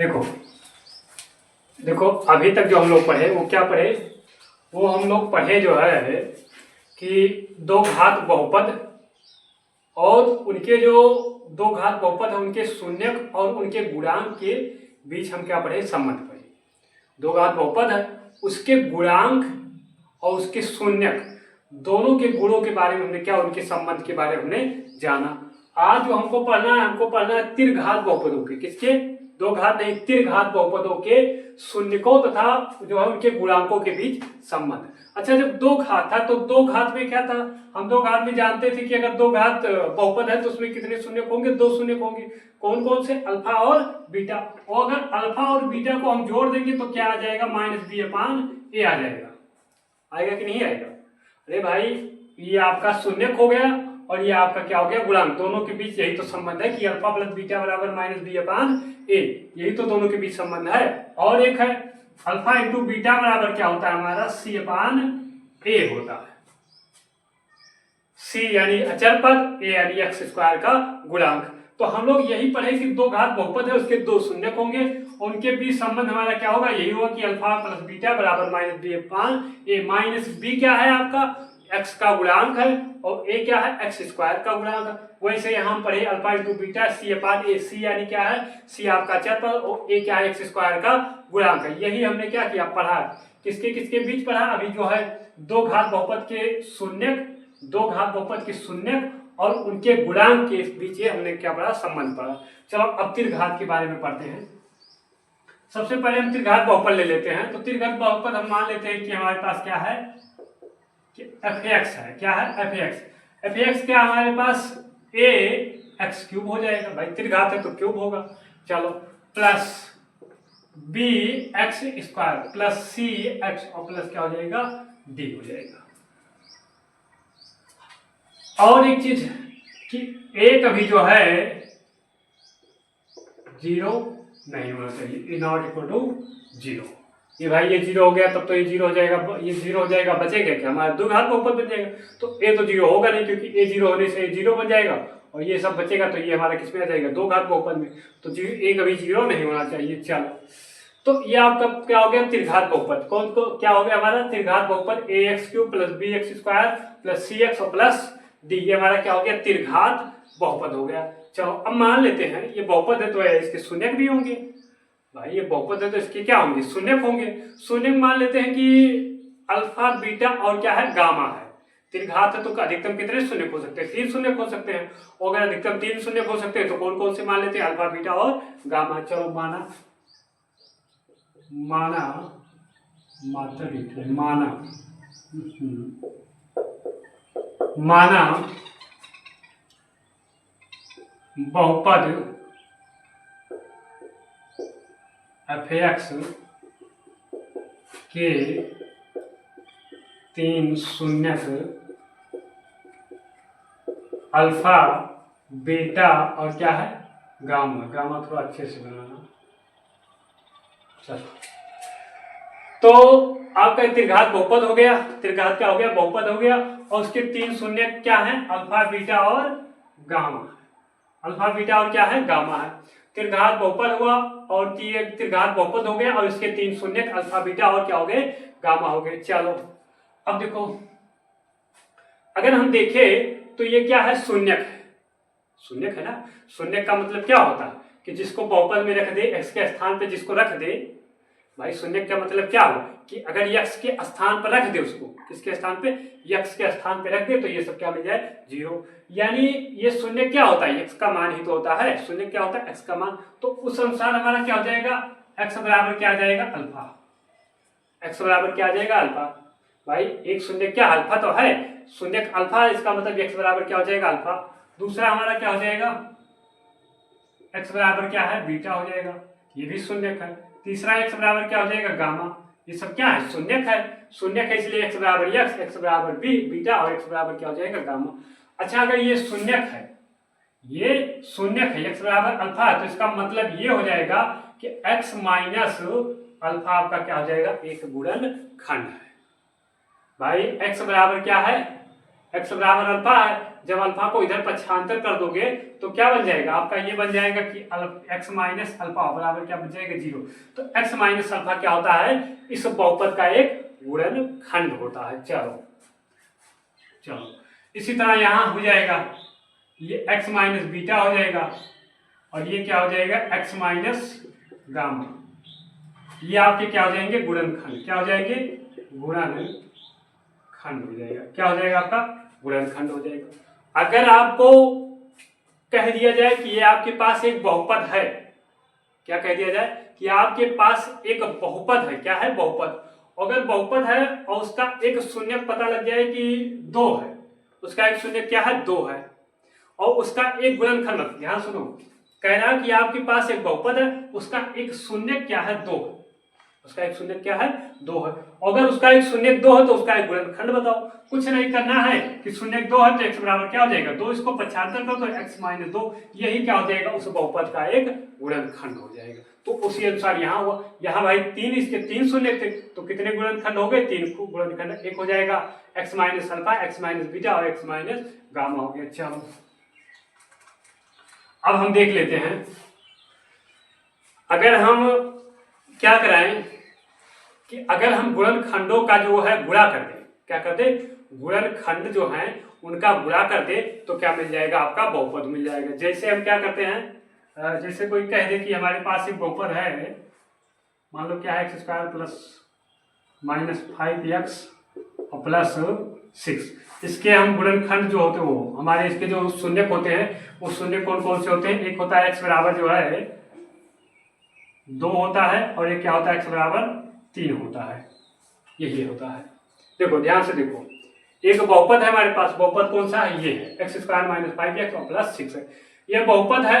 देखो देखो अभी तक जो हम लोग पढ़े वो क्या पढ़े, वो हम लोग पढ़े जो है कि दो घात बहुपद और उनके जो दो घात बहुपद है उनके शून्यक और उनके गुणांक के बीच हम क्या पढ़े, संबंध पढ़े। दो घात बहुपद है, उसके गुणांक और उसके शून्यक दोनों के गुणों के बारे में हमने क्या, उनके संबंध के बारे में हमने जाना। आज जो हमको पढ़ना है, हमको पढ़ना है त्रिघात बहुपदों के, किसके, दो घात नहीं, त्रिघात बहुपदों के शून्यकों तथा जो है उनके गुणांकों के बीच संबंध। अच्छा, जब दो घात था तो दो घात में क्या था, हम दो घात में जानते थे कि अगर दो घात बहुपद है तो उसमें कितने शून्यक होंगे, दो शून्यक होंगे। कौन कौन से, अल्फा और बीटा। और अगर अल्फा और बीटा को हम जोड़ देंगे तो क्या आ जाएगा, -b/a आ जाएगा। आएगा कि नहीं आएगा? अरे भाई, ये आपका शून्यक हो गया और ये आपका क्या हो गया, गुणांक। दोनों के बीच यही तो संबंध है कि अल्फा प्लस बीटा बराबर -b/a, यही तो दोनों के बीच संबंध है। और एक है अल्फा इंटू बीटा बराबर क्या होता है हमारा, c/a होता है। c यानी अचर पद, a यानी x² का गुणांक। तो हम लोग यही पढ़े कि दो घात बहुपद है, उसके दो शून्यक होंगे, उनके बीच संबंध हमारा क्या होगा, यही होगा कि अल्फा प्लस बीटा बराबर -b/a। -b क्या है आपका, x का गुणांक है, और a क्या है, x² का गुणांक है। वैसे यहाँ हम पढ़े alpha into beta c/a, c यानी क्या है, c आपका अचर पद और a क्या है, x² का गुणांक है। यही हमने क्या किया, पढ़ा। किसके किसके बीच पढ़ा, अभी जो है दो घात बहुपद के शून्यक, दो घात बहुपद के शून्यक और उनके गुणांक के बीच ये हमने क्या पढ़ा, संबंध पढ़ा। चलो अब त्रिघात के बारे में पढ़ते हैं। सबसे पहले हम त्रिघात बहुपद ले लेते हैं। तो त्रिघात बहुपद हम मान लेते हैं कि हमारे पास क्या है, कि f(x) है। क्या है, f(x) क्या हमारे पास a(x³ हो जाएगा, भाई त्रिघात है तो क्यूब होगा। चलो, प्लस bx² प्लस cx और प्लस क्या हो जाएगा, d हो जाएगा। और एक चीज कि a कभी जो है 0 नहीं होना चाहिए, ≠ 0। ये भाई ये 0 हो गया तब तो ये 0 हो जाएगा, ये 0 हो जाएगा, बचेगा क्या, हमारा दो घात बहुपद बन जाएगा। तो a तो 0 होगा नहीं, क्योंकि a 0 होने से 0 बन जाएगा, और ये सब बचेगा तो ये हमारा किसमें आ जाएगा, दो घात बहुपद में। तो a कभी 0 नहीं होना चाहिए। चलो, तो ये आपका क्या हो गया, त्रिघात बहुपद। कौन को क्या हो गया हमारा, त्रिघात बहुपद ax³ plus bx² plus cx और प्लस d, ये हमारा क्या हो गया, त्रिघात बहुपद हो गया। चलो अब मान लेते हैं ये बहुपद है तो इसके शून्यक भी होंगे। भाई ये बहुपद है तो इसके क्या होंगे, शून्यक होंगे। शून्यक मान लेते हैं कि अल्फा बीटा और क्या है, गामा है। त्रिघात है तो अधिकतम कितने शून्यक हो सकते हैं, 3 शून्यक हो सकते हैं। और अगर अधिकतम 3 शून्यक हो सकते हैं तो कौन कौन से मान लेते हैं, अल्फा बीटा और गामा। चलो माना बहुपद f(x) के 3 शून्यक अल्फा बीटा और क्या है, गामा थोड़ा अच्छे से बनाना। चलो, तो आपका त्रिघात बहुपद हो गया, त्रिघात क्या हो गया, बहुपद हो गया, और उसके 3 शून्यक क्या है, अल्फा बीटा और गामा। अल्फा बीटा और क्या है, गामा है। त्रिघात बहुपद हुआ और त्रिघात बहुपद हो गया और इसके 3 शून्यक अल्फा बीटा और क्या हो गए, गामा हो गए। चलो अब देखो, अगर हम देखें तो ये क्या है, शून्यक है। शून्यक है ना, शून्यक का मतलब क्या होता है कि जिसको बहुपद में रख दे, x के स्थान पे जिसको रख दे। भाई शून्यक का मतलब क्या हो कि अगर x के स्थान पर रख दे, उसको किसके स्थान पे, x के स्थान पे रख दे, तो ये सब क्या मिल जाए, 0। यानी ये शून्य क्या होता है, x का मान ही तो होता है। शून्य क्या होता है, x का मान। तो उस अनुसार हमारा क्या हो जाएगा, x बराबर क्या आ जाएगा, अल्फा। x बराबर क्या आ जाएगा, अल्फा। भाई एक शून्य क्या, अल्फा तो है, शून्य अल्फा, इसका मतलब x बराबर क्या हो जाएगा, अल्फा। दूसरा हमारा क्या हो जाएगा, x बराबर क्या है, बीटा हो जाएगा, ये भी शून्यक है। तीसरा x बराबर क्या हो जाएगा, गामा। ये सब क्या है, शून्यक है। शून्यक है इसलिए x बराबर x बराबर बीटा और x बराबर क्या हो जाएगा, गामा। अच्छा, अगर ये शून्यक है, ये शून्यक है, x बराबर अल्फा है, तो इसका मतलब ये हो जाएगा कि x माइनस अल्फा आपका क्या हो जाएगा, एक गुणनखंड है। भाई x बराबर क्या है, x बराबर अल्फा है, जब अल्फा को इधर पक्षांतर कर दोगे तो क्या बन जाएगा आपका, ये बन जाएगा कि x माइनस अल्फा बराबर क्या बन जाएगा 0। तो x माइनस अल्फा क्या होता है, इस बहुपद का एक गुणनखंड होता है। चलो इसी तरह यहाँ हो जाएगा, ये x माइनस बीटा हो जाएगा और ये क्या हो जाएगा x माइनस गामा। ये आपके क्या हो जाएंगे गुणनखंड, क्या हो जाएंगे गुणनखंड हो जाएगा। क्या हो जाएगा आपका गुणनखंड हो जाएगा। अगर आपको कह दिया जाए कि ये आपके पास एक बहुपद है, क्या कह दिया जाए कि आपके पास एक बहुपद है, क्या है बहुपद, अगर बहुपद है और उसका एक शून्य पता लग जाए कि 2 है, उसका एक शून्य क्या है 2 है और उसका एक गुणनखंड, ध्यान सुनो, कह रहा है कि आपके पास एक बहुपद है, उसका एक शून्य क्या है 2, उसका एक शून्य क्या है 2 है। अगर उसका एक शून्य 2 है तो उसका एक गुणनखंड बताओ। कुछ नहीं करना है कि शून्य 2 है तो x बराबर क्या हो जाएगा 2, इसको पक्षांतर करो तो x माइनस 2, यही क्या हो जाएगा उस बहुपद का एक गुणनखंड हो जाएगा। तो उसी अनुसार यहाँ हुआ, यहाँ भाई 3, इसके 3 शून्य थे तो कितने गुणनखंड हो गए 3 गुणनखंड, एक हो जाएगा x minus alpha, x minus beta और x माइनस गामा हो गया। चलो अब हम देख लेते हैं, अगर हम क्या कराएं कि अगर हम गुणनखंडों का जो है गुणा कर दें, क्या कर दें गुणनखंड जो है उनका गुणा कर दे तो क्या मिल जाएगा आपका बहुपद मिल जाएगा। जैसे हम क्या करते हैं, जैसे कोई कह दे कि हमारे पास एक बहुपद है, मान लो क्या है x square plus minus 5x और प्लस 6, इसके हम गुणनखंड जो होते हैं वो हमारे इसके जो शून्य होते हैं वो शून्य कौन कौन से होते हैं, एक होता है x बराबर जो है 2 होता है और एक क्या होता है x बराबर 3 होता है, यही होता है। देखो ध्यान से देखो, एक बहुपद है हमारे पास, बहुपद कौन सा है ये है एक्स स्क्वायर माइनस 5x और प्लस 6 है, ये बहुपद है,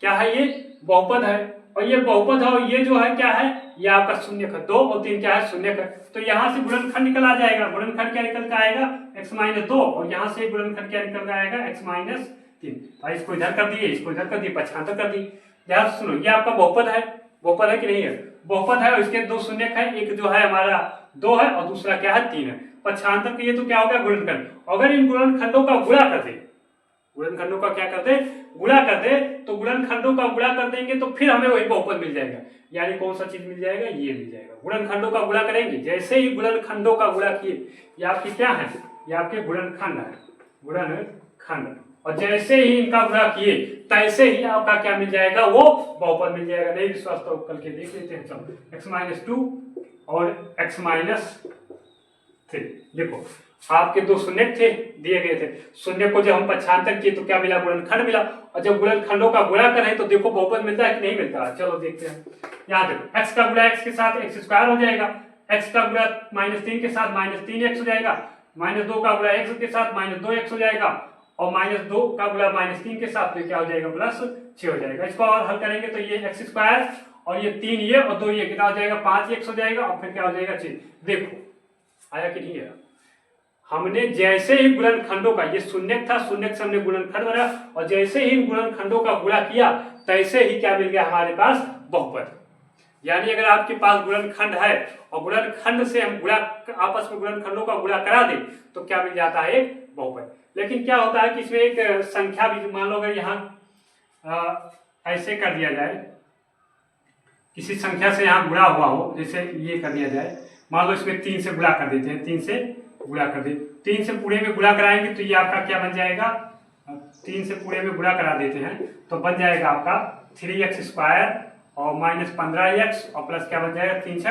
क्या है ये बहुपद है, और ये बहुपद है और ये जो है क्या है ये आपका शून्य है, 2 और 3 क्या है शून्य है, तो यहाँ से गुणनखंड निकल आ जाएगा, गुणनखंड क्या निकल के आएगा x माइनस 2 और यहाँ से गुणनखंड क्या निकल के आएगा x माइनस 3। भाई इसको इधर कर दिए, इसको इधर कर दिए, पक्षांतर कर दी। ध्यान सुनो, ये आपका बहुपद है, बहुपद है कि नहीं है, बहुपद है और इसके 2 शून्य है, एक जो है हमारा 2 है और दूसरा क्या है 3 है, पक्षांतर के ये तो क्या हो गया गुणनखंड। अगर इन गुणनखंडों का गुणा कर दे, गुणनखंडों का क्या कर दे गुणा कर दे, तो गुणनखंडों का गुणा कर देंगे तो फिर हमें वही बहुपद मिल जाएगा। यानी कौन सा चीज मिल जाएगा, ये मिल जाएगा। गुणनखंडों का गुणा करेंगे, जैसे ही गुणनखंडों का गुणा किए, ये आपकी क्या है, ये आपके गुणनखंड है, गुणनखंड, और जैसे ही इनका गुणा किए तैसे ही आपका क्या मिल जाएगा वो बहुपद मिल जाएगा। नहीं विश्वास तो कल के देख लेते हैं। चलो x माइनस 2 और x माइनस 3, देखो आपके 2 शून्य थे दिए गए थे, शून्य को जब हम पक्षांतर किए तो क्या मिला गुणनखंड मिला, और जब गुणनखंडों का गुणा करें तो देखो बहुपद मिलता है कि नहीं मिलता है। चलो देखते हैं, यहाँ देखो x का गुणा x के साथ x स्क्वायर हो जाएगा, x का गुणा -3 के साथ -3x हो जाएगा, -2 का गुणा x के साथ -2x हो जाएगा और -2 का गुणा -3 के साथ तो क्या हो जाएगा +6 हो जाएगा। इसको और हल करेंगे तो ये x स्क्वायर और ये 3 ये और 2 ये कितना हो जाएगा 5x हो जाएगा और फिर क्या हो जाएगा 6। देखो आया कि नहीं आया, हमने जैसे ही गुणनखंडों का, ये शून्य था, शून्य से हमने गुणनखंड बनाया और जैसे ही गुणनखंडों का गुणा किया तैसे ही क्या मिल गया हमारे पास बहुपद। यानी अगर आपके पास गुणनखंड है और गुणनखंड से हम गुणा आपस में गुणनखंडों का गुणा करा दें तो क्या मिल जाता है एक बहुपद। लेकिन क्या होता है कि इसमें एक संख्या भी, मान लो अगर यहाँ ऐसे कर दिया जाए, किसी संख्या से यहाँ गुणा हुआ हो, जैसे ये कर दिया जाए, मान लो इसमें 3 से गुणा कर देते हैं, 3 से गुणा कर दे, 3 से पूरे में गुणा कराएंगे तो ये आपका क्या बन जाएगा, 3 से पूरे में गुणा करा देते हैं तो बन जाएगा आपका 3x स्क्वायर और -15x और प्लस क्या बन जाएगा 3 ×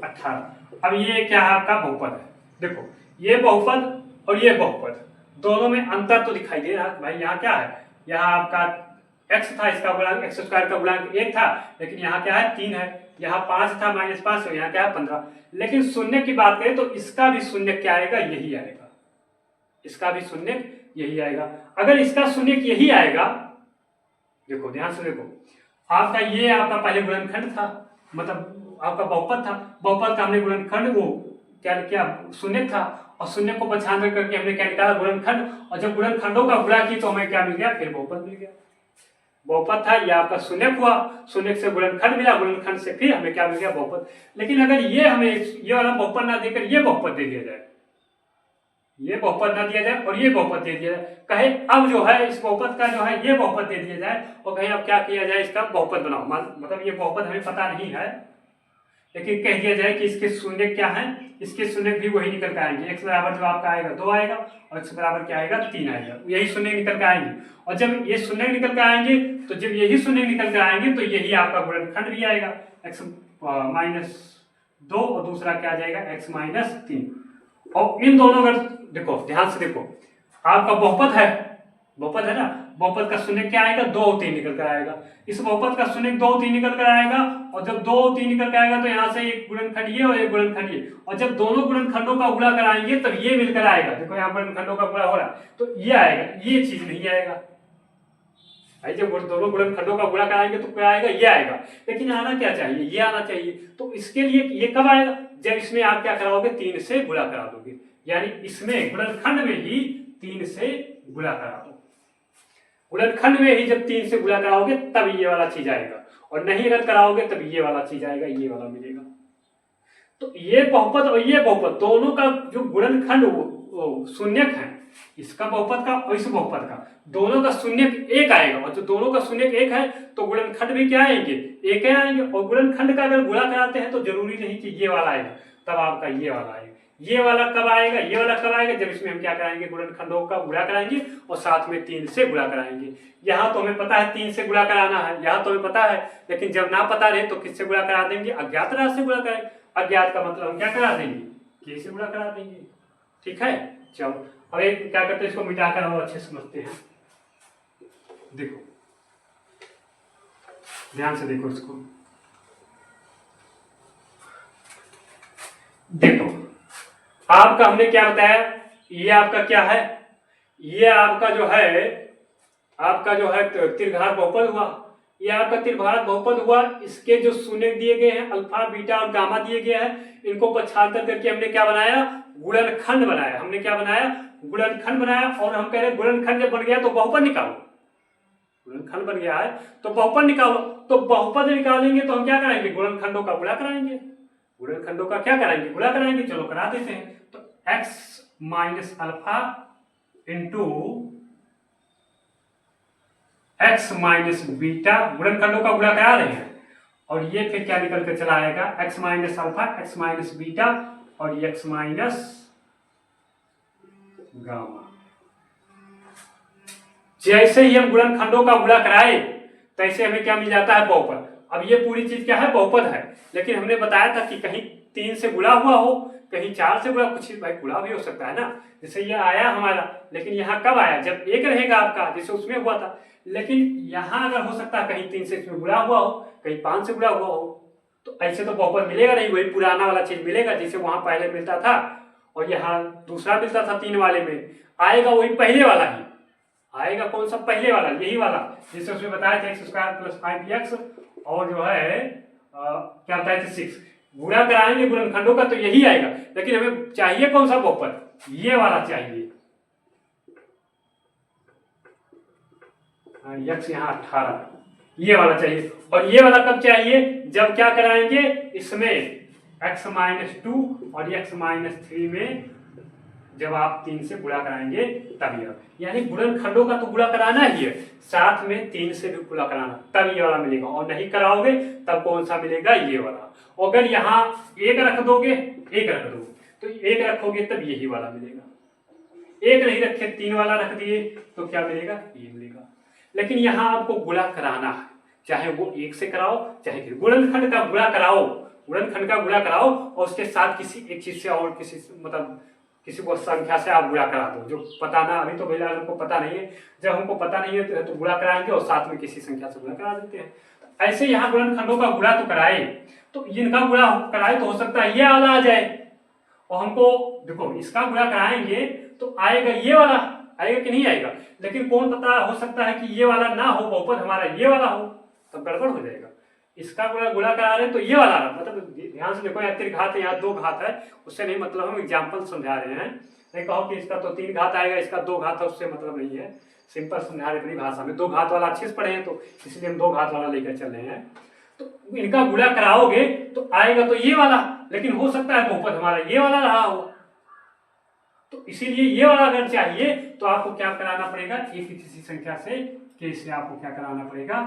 18। अब ये क्या है आपका बहुपद है। देखो ये बहुपद और ये बहुपद दोनों में अंतर तो दिखाई दे रहा है भाई। यहाँ क्या है, यहाँ आपका x था, इसका गुणांक x स्क्वायर का गुणांक 1 था, लेकिन यहाँ क्या है 3 है, यहाँ 5 था -5 यहाँ क्या है 15। लेकिन शून्य की बात करें तो इसका भी शून्य क्या आएगा, यही आएगा, इसका भी शून्य यही आएगा। अगर इसका शून्य यही आएगा, देखो ध्यान से देखो, आपका ये आपका पहले गुणनखंड था, मतलब आपका बहुपद था, बहुपद का हमने गुणनखंड वो क्या किया शून्य था और शून्य को पक्षांतर करके हमने क्या निकाला गुणनखंड, और जब गुणनखंडों का गुणा की तो हमें क्या मिल गया, फिर बहुपद मिल गया। बहुपद था, ये आपका शून्य हुआ, शून्य से गुणनखंड मिला, गुणनखंड से फिर हमें क्या मिल गया बहुपद। लेकिन अगर ये हमें ये वाला बहुपद ना देकर ये बहुपद दे दिया जाए, ये बहुपद ना दिया जाए और ये बहुपद दे दिया जाए, कहे अब जो है इस बहुपद का जो है ये बहुपद दे दिया जाए और कहीं अब क्या किया जाए इसका बहुपद बनाओ, मतलब ये बहुपद हमें पता नहीं है, लेकिन कह दिया जाए कि इसके शून्य क्या है, इसके शून्य भी वही निकल के आएंगे, x बराबर जो आपका आएगा 2 आएगा और x बराबर क्या आएगा 3 आएगा, यही शून्य निकल के आएंगे। और जब ये शून्य निकल के आएंगे तो जब यही शून्य निकल के आएंगे तो यही आपका गुणनखंड भी आएगा, x माइनस 2 और दूसरा क्या आ जाएगा x माइनस 3। और इन दोनों अगर देखो ध्यान से देखो, आपका बहुपद है ना, बहुपद का शून्य क्या आएगा 2 और 3 निकल कर आएगा, इस बहुपद का शून्य 2 और 3 निकल कर आएगा और जब 2 और 3 निकल कर आएगा तो यहाँ से एक गुणनखंड ये और एक गुणनखंड ये, और जब दोनों गुणनखंडों का गुणा कराएंगे तब ये मिलकर आएगा, देखो यहाँ गुणनखंडों का गुणा हो रहा है तो ये आएगा, ये चीज नहीं आएगा भाई, जब दोनों गुणनखंडों का गुणा कराएंगे तो क्या आएगा ये आएगा, लेकिन आना क्या चाहिए ये आना चाहिए, तो इसके लिए ये कब आएगा जब इसमें आप क्या कराओगे 3 से गुणा करा दोगे, यानी इसमें गुणनखंड में ही 3 से गुणा करा दो, गुणनखंड में ही जब 3 से गुणा कराओगे तब ये वाला चीज आएगा, और नहीं अगर कराओगे तब ये वाला चीज आएगा, ये वाला मिलेगा। तो ये बहुपद और ये बहुपद दोनों का जो गुणनखंड शून्यक है, इसका बहुपद का और इस बहुपद का दोनों का शून्यक एक आएगा, और जो दोनों का शून्यक एक है तो गुणनखंड भी क्या आएंगे एक ही आएंगे, और गुणनखंड का अगर गुणा कराते हैं तो जरूरी नहीं कि ये वाला आएगा, तब आपका ये वाला आएगा। ये वाला कब आएगा ये वाला कब आएगा जब इसमें हम क्या कराएंगे गुणनखंडों का गुणा कराएंगे और साथ में 3 से गुणा कराएंगे। यहाँ तो हमें पता है 3 से गुणा कराना है, यहाँ तो हमें पता है, लेकिन जब ना पता रहे तो किससे गुणा करा देंगे अज्ञात राशि से गुणा कराएंगे, अज्ञात का मतलब हम क्या करा देंगे k से गुणा करा देंगे, ठीक है। चलो अब एक क्या करते हैं इसको मिटाकर और अच्छे समझते हैं, देखो ध्यान से देखो इसको, देखो आपका हमने क्या बताया, ये आपका क्या है, ये आपका जो है त्रिघात बहुपद हुआ, ये आपका त्रिघात बहुपद हुआ, इसके जो शून्य दिए गए हैं अल्फा बीटा और गामा दिए गए हैं, इनको पक्षांतर करके हमने क्या बनाया गुणनखंड बनाया, हमने क्या बनाया गुणनखंड बनाया, और हम कह रहे हैं गुणनखंड जब बन गया तो बहुपद निकालो, गुणनखंड बन गया है तो बहुपद निकालो, तो बहुपद निकालेंगे तो हम क्या कराएंगे गुणनखंडों का गुणा कराएंगे, गुणनखंडों का क्या कराएंगे गुणा कराएंगे, चलो करा देते हैं। तो x minus alpha into x minus beta, गुणनखंडों का गुणा करा रहे हैं, और ये फिर क्या निकल कर चला आएगा x minus alpha x minus beta और x माइनस गामा। जैसे ही हम गुणनखंडों का गुणा कराए तैसे हमें क्या मिल जाता है बहुपद। अब ये पूरी चीज क्या है बहुपद है, लेकिन हमने बताया था कि कहीं 3 से गुणा हुआ हो, कहीं 4 से गुणा, कुछ भाई गुणा भी हो सकता है ना, जैसे ये आया हमारा, लेकिन यहाँ कब आया जब एक रहेगा आपका, जैसे उसमें हुआ था, लेकिन यहाँ अगर हो सकता है कहीं 3 से इसमें गुणा हुआ हो, कहीं 5 से गुणा हुआ हो, तो ऐसे तो बहुपद मिलेगा नहीं, वही पुराना वाला चीज मिलेगा जैसे वहां पहले मिलता था और यहाँ दूसरा मिलता था 3 वाले में, आएगा वही पहले वाला ही आएगा, कौन सा पहले वाला यही वाला, जैसे उसमें बताया था x स्क्वायर प्लस 5x और जो है क्या बताया था 6, गुणा कराएंगे गुणनखंडों का तो यही आएगा, लेकिन हमें चाहिए कौन सा बहुपद, ये वाला चाहिए, x यहाँ 18 ये वाला चाहिए, और ये वाला कब चाहिए जब क्या कराएंगे इसमें x माइनस 2 और x माइनस 3 में जब आप 3 से गुणा कराएंगे तब ये, यानी गुणनखंडों का तो गुणा कराना ही है, साथ में 3 से भी गुणा कराना तब ये वाला मिलेगा, और नहीं कराओगे तब कौन सा मिलेगा ये वाला। अगर यहाँ एक रख दोगे एक रख दोगे तो एक रखोगे तब यही वाला मिलेगा, एक नहीं रखे 3 वाला रख दिए तो क्या मिलेगा ये मिलेगा, लेकिन यहाँ आपको गुणा कराना है, चाहे वो 1 से कराओ चाहे गुणनखंड का गुणा कराओ, गुणनखंड का गुणा कराओ और उसके साथ किसी एक चीज से और किसी मतलब किसी को संख्या से आप गुणा करा दो, जो पता ना अभी तो भैया हमको पता नहीं है, जब हमको पता नहीं है तो गुणा कराएंगे और साथ में किसी संख्या से गुणा करा देते हैं। तो ऐसे यहाँ गुणनखंडों का गुणा तो कराए, तो इनका गुणा कराए तो हो सकता है ये वाला आ जाए, और हमको देखो इसका गुणा कराएंगे तो आएगा ये वाला, आएगा कि नहीं आएगा, लेकिन कौन पता हो सकता है कि ये वाला ना हो, बहुपद हमारा ये वाला हो, तब गड़बड़ हो जाएगा। इसका गुणा करा रहे हैं तो ये वाला मतलब ध्यान से देखो, यहाँ त्रिघात है यहाँ 2 घात है, उससे नहीं मतलब हम एग्जाम्पल समझा रहे हैं, नहीं कहो कि इसका तो 3 घात आएगा इसका 2 घात है, उससे मतलब नहीं है, सिंपल समझा रहे अपनी भाषा में, 2 घात वाला अच्छे से पढ़े हैं तो इसलिए हम 2 घात वाला लेकर चल रहे हैं। तो इनका गुणा कराओगे तो आएगा तो ये वाला, लेकिन हो सकता है बहुपद हमारा ये वाला रहा हो, तो इसीलिए ये वाला अगर चाहिए तो आपको क्या कराना पड़ेगा, एक ही किसी संख्या से के से आपको क्या कराना पड़ेगा,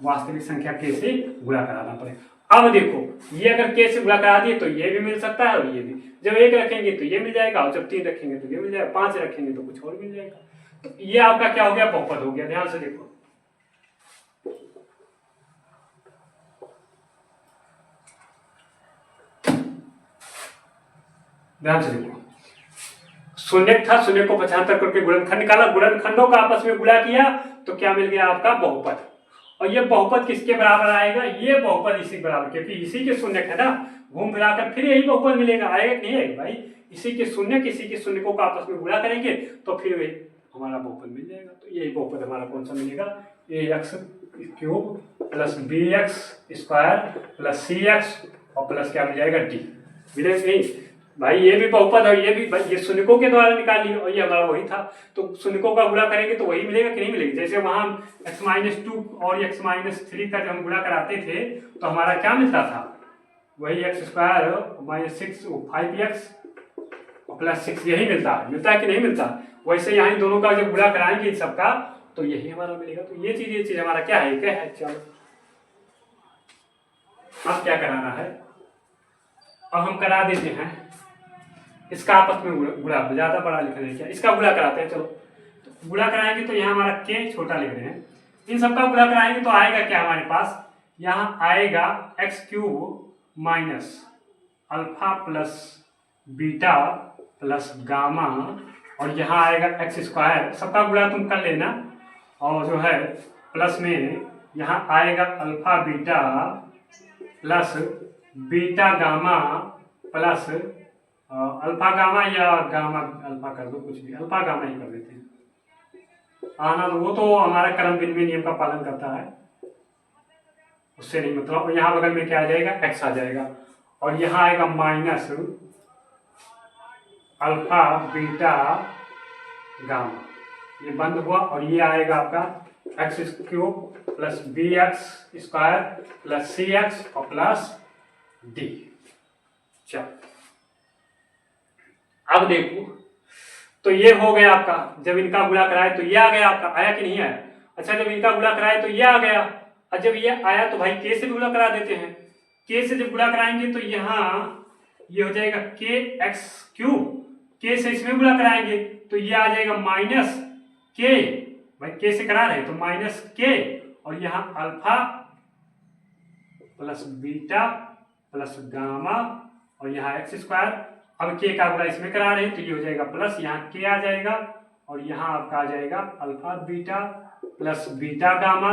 वास्तविक संख्या के से गुणा कराना पड़ेगा। अब देखो ये अगर के से गुणा करा दिए तो ये भी मिल सकता है और ये भी, जब 1 रखेंगे तो ये मिल जाएगा और जब 3 रखेंगे तो ये मिल जाएगा, 5 रखेंगे तो कुछ और मिल जाएगा। तो ये आपका क्या हो गया, बहुपद हो गया। ध्यान से देखो, ध्यान से देखो, शून्य था, शून्य को 75 करके गुणनखंड निकाला, गुणनखंडों का आपस में गुणा किया तो क्या मिल गया आपका, बहुपद। और ये बहुपद किसके बराबर आएगा, ये बहुपद इसी बराबर, क्योंकि इसी के शून्य है ना, घूम फिराकर फिर यही बहुपद मिलेगा, आएगा कि नहीं आएगा भाई, इसी के शून्य किसी के शून्य को आपस में गुणा करेंगे तो फिर वही हमारा बहुपद मिल जाएगा। तो यही बहुपद हमारा कौन सा मिलेगा, ax cube plus bx square plus cx और प्लस क्या मिल जाएगा d, मिलेगा नहीं भाई, ये भी बहुपद है, ये भी भाई ये शून्यकों के द्वारा निकाल लिया और ये हमारा वही था, तो शून्यकों का गुणा करेंगे तो वही मिलेगा कि नहीं मिलेगा। जैसे वहां x-2 और x-3 का जब हम गुणा कराते थे तो हमारा क्या मिलता था, वही x square minus 6 5x plus 6 यही मिलता है कि नहीं मिलता। वैसे यहाँ दोनों का जब गुणा कराएंगे इन सबका तो यही हमारा मिलेगा। तो ये चीज हमारा क्या है, क्या है। चलो अब क्या कराना है, अब हम करा देते हैं इसका आपस में गुणा, ज्यादा बड़ा लिख रहे हैं क्या, इसका गुणा कराते हैं। चलो तो गुणा कराएंगे तो यहाँ हमारा के छोटा लिख रहे हैं, इन सबका गुणा कराएंगे तो आएगा क्या हमारे पास, यहाँ आएगा x cube minus alpha plus beta plus gamma और यहाँ आएगा एक्स स्क्वायर, सबका गुणा तुम कर लेना, और जो है प्लस में यहाँ आएगा alpha beta plus beta gamma plus alpha gamma या गामा अल्फा कर दो, कुछ भी अल्फा गामा ही कर देते हैं, आना वो तो हमारा क्रम भिन्न नियम का पालन करता है, उससे नहीं मतलब। यहाँ बगल में क्या आ जाएगा, एक्स आ जाएगा और यहाँ आएगा माइनस अल्फा बीटा गामा, ये बंद हुआ और ये आएगा आपका x cube plus B x square plus C x और प्लस डी। चलो अब देखो, तो ये हो गया आपका, जब इनका गुणा कराए तो ये आ गया आपका, आया कि नहीं आया। अच्छा जब इनका गुणा कराए तो ये आ गया, और जब ये आया तो भाई के से भी गुणा करा देते हैं, के से जब गुणा कराएंगे तो यहाँ ये हो जाएगा के एक्स क्यूब, के से इसमें गुणा कराएंगे तो ये आ जाएगा माइनस के, भाई के से करा रहे हैं तो माइनस के, और यहाँ alpha plus beta plus gamma और यहाँ एक्स स्क्वायर, अब के का गुणा इसमें करा रहे हैं तो ये हो जाएगा प्लस, यहाँ के आ जाएगा और यहाँ आपका आ जाएगा alpha beta plus beta gamma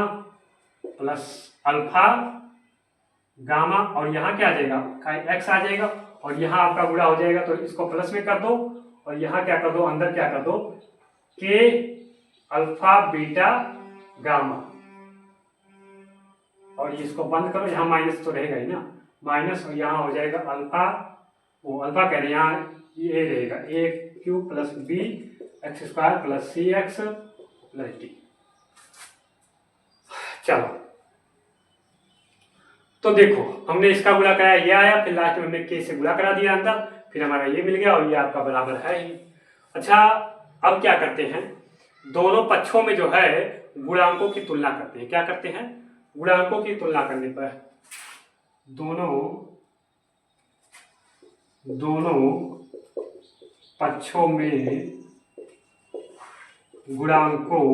plus alpha gamma और यहाँ क्या आ जाएगा, एक्स आ जाएगा और यहाँ आपका गुणा हो जाएगा, तो इसको प्लस में कर दो और यहाँ क्या कर दो, अंदर क्या कर दो, के अल्फा बीटा गामा और इसको बंद करो, यहाँ माइनस तो रहेगा ही ना, माइनस और यहाँ हो जाएगा अल्फा, वो अल्फा कह रहे हैं यहाँ ये रहेगा A cube plus B x square plus C x plus D. चलो तो देखो हमने इसका गुणा कराया, ये आया, फिर लास्ट में हमने के से गुणा करा दिया अंदर, फिर हमारा ये मिल गया और ये आपका बराबर है ही। अच्छा अब क्या करते हैं, दोनों पक्षों में जो है गुणांकों की तुलना करते हैं। क्या करते हैं, गुणांकों की तुलना करने पर दोनों पक्षों में गुणांकों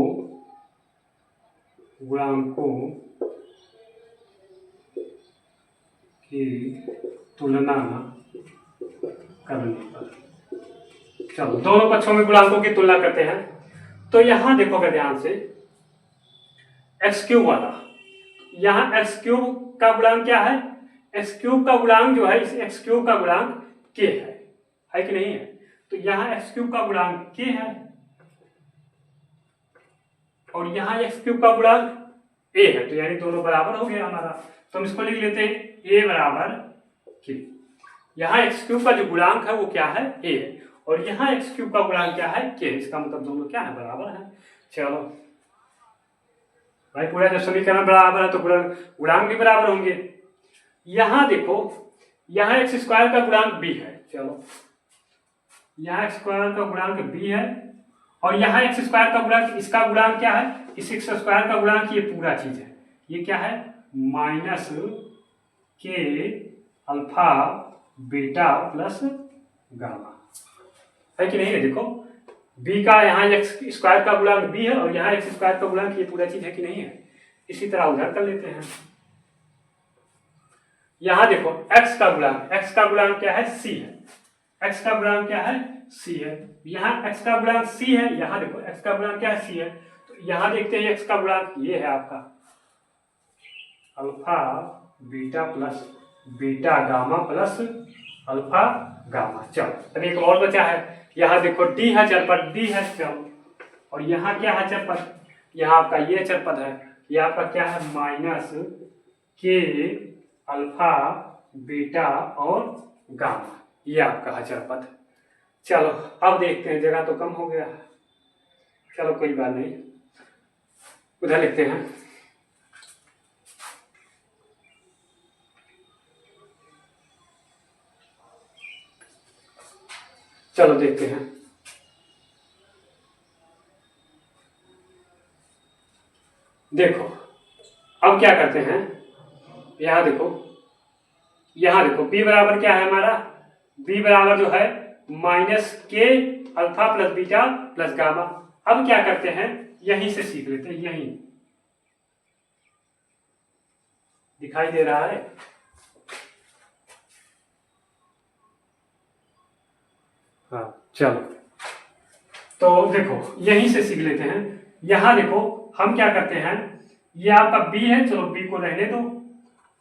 की तुलना करने पर, चलो दोनों पक्षों में गुणांकों की तुलना करते हैं। तो यहां देखोगे ध्यान से एक्स क्यूब वाला, यहाँ एक्स क्यूब का गुणांक क्या है, एक्स क्यूब का गुणांक जो है, इस एक्स क्यूब का गुणांक के है कि नहीं है, तो यहाँ एक्स क्यूब का गुणांक के है और यहाँ एक्स क्यूब का गुणांक ए है, तो यानी दोनों बराबर हो गया हमारा। तो हम इसको लिख लेते हैं ए बराबर के, यहाँ एक्स क्यूब का जो गुणांक है वो क्या है, ए है, और यहाँ एक्स क्यूब का गुणांक क्या है, के, इसका मतलब दोनों क्या है, बराबर है। चलो भाई पूरा जब समीकरण बराबर है तो गुणांक भी बराबर होंगे। यहाँ देखो, यहाँ एक्स स्क्वायर का गुणांक बी है, चलो यहाँ एक्स स्क्वायर का गुणांक बी है और यहाँ एक्स स्क्वायर का गुणांक, इसका गुणांक क्या है, इस एक्स स्क्वायर का गुणांक, ये पूरा चीज है, ये क्या है माइनस के अल्फा बीटा प्लस गामा, है कि नहीं है। देखो बी का यहाँ एक्स स्क्वायर का गुणांक बी है और यहाँ एक्स स्क्वायर का गुणांक, ये पूरा चीज है कि नहीं है। इसी तरह उधर कर लेते हैं। यहाँ देखो x का गुणांक क्या है, c है, x का गुणांक क्या है, c है। यहाँ x का गुणांक c है, यहाँ देखो x का गुणांक क्या है, c है। तो यहाँ देखते हैं x का गुणांक ये है आपका alpha beta plus beta gamma plus alpha gamma. चलो अब एक और बचा है, यहाँ देखो d है चरपट, d है चल, और यहाँ क्या है चरपट, यहाँ आपका ये चरपट है, ये आपका क्या है माइनस के अल्फा बीटा और गामा, ये आपका है चरपट। चलो अब देखते हैं, जगह तो कम हो गया, चलो कोई बात नहीं, उधर लिखते हैं। चलो देखते हैं। देखो अब क्या करते हैं, यहाँ देखो b बराबर क्या है हमारा, b बराबर जो है माइनस के alpha plus beta plus gamma. अब क्या करते हैं, यहीं से सीख लेते हैं, यहीं दिखाई दे रहा है। हाँ चलो, तो देखो यहीं से सीख लेते हैं। यहां देखो हम क्या करते हैं, ये आपका b है, चलो b को रहने दो,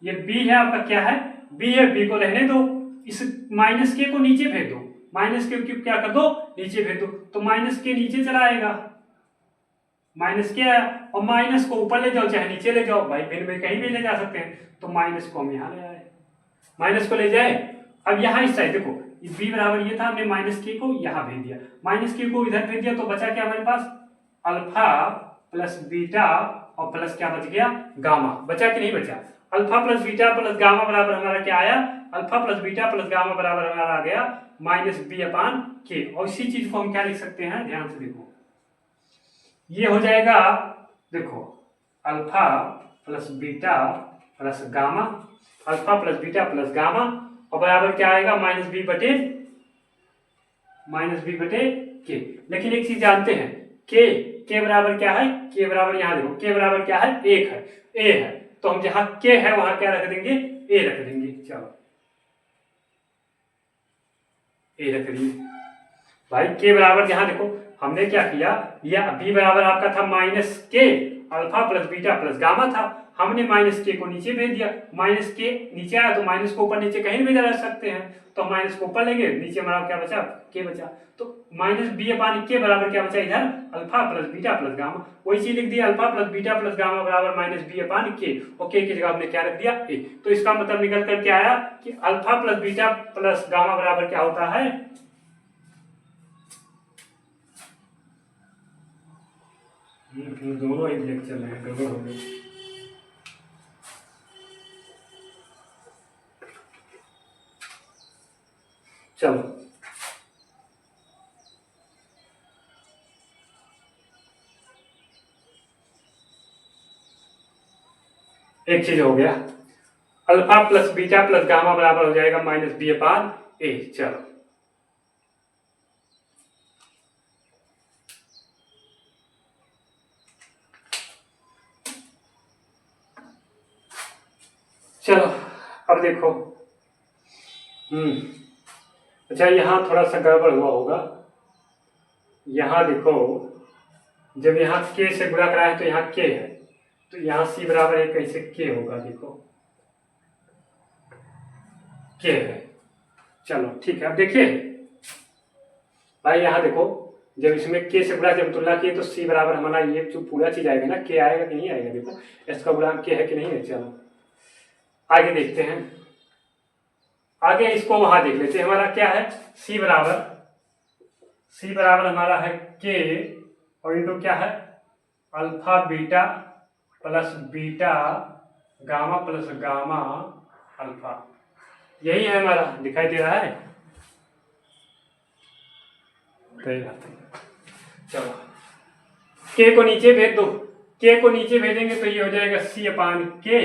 ये b है आपका, क्या है b है, b को रहने दो, इस माइनस के को नीचे भेज दो, माइनस के क्या कर दो, नीचे भेज दो, तो माइनस के नीचे चला आएगा, माइनस के आया, और माइनस को ऊपर ले जाओ चाहे नीचे ले जाओ, भाई भिन्न में कहीं भी ले जा सकते हैं, तो माइनस को हम यहाँ ले आए, माइनस को ले जाए। अब यहाँ इस साइड देखो b बराबर ये था, हमने माइनस के को यहाँ भेज दिया, माइनस के को इधर भेज दिया, तो बचा क्या हमारे पास अल्फा प्लस बीटा और प्लस क्या बच गया गामा, बचा कि नहीं बचा। Alpha plus beta plus gamma बराबर हमारा क्या आया, alpha plus beta plus gamma बराबर हमारा आ गया माइनस बी अपान के। और इसी चीज को हम क्या लिख सकते हैं, ध्यान से देखो, ये हो जाएगा देखो alpha plus beta plus gamma, alpha plus beta plus gamma, और बराबर क्या आएगा माइनस बी बटे के। लेकिन एक चीज जानते हैं, के बराबर क्या है, के बराबर यहाँ देखो के बराबर क्या है, एक है, ए है, तो हम जहां के है वहां क्या रख देंगे, ए रख देंगे। चलो ए रख दिए भाई, के बराबर यहाँ देखो हमने क्या किया, यह बी बराबर आपका था माइनस के alpha plus beta plus gamma था, हमने माइनस के को नीचे भेज दिया, माइनस के नीचे आया तो माइनस को ऊपर नीचे कहीं भी जा सकते हैं, तो माइनस को ऊपर लेंगे, नीचे हमारा क्या बचा, के बचा, तो माइनस बी अपान के बराबर क्या बचा इधर alpha plus beta plus gamma, वही चीज लिख दिया alpha plus beta plus gamma बराबर माइनस बी अपान के, और के की जगह हमने क्या रख दिया ए। तो इसका मतलब निकल कर क्या आया कि alpha plus beta plus gamma बराबर क्या होता है, दोनों एक लेक्चर में गड़बड़ हो गई। चलो एक चीज हो गया, alpha plus beta plus gamma बराबर हो जाएगा माइनस बी अपान ए। चलो चलो अब देखो, अच्छा यहाँ थोड़ा सा गड़बड़ हुआ होगा, यहाँ देखो जब यहाँ के से गुणा कराया है तो यहाँ के है, तो यहाँ सी बराबर है, कैसे के होगा, देखो के है। चलो ठीक है, अब देखिए भाई यहाँ देखो जब इसमें के से गुणा जब तुलना किए तो सी बराबर हमारा ये जो पूरा चीज आएगा ना, के आएगा कि नहीं आएगा, देखो इसका गुणांक के है कि नहीं है। चलो आगे देखते हैं, आगे इसको वहां देख लेते हैं, हमारा क्या है सी बराबर हमारा है के, और ये तो क्या है alpha beta plus beta gamma plus gamma alpha, यही है हमारा, दिखाई दे रहा है। तो ये आते हैं। चलो के को नीचे भेज दो, के को नीचे भेजेंगे तो ये हो जाएगा सी अपान के,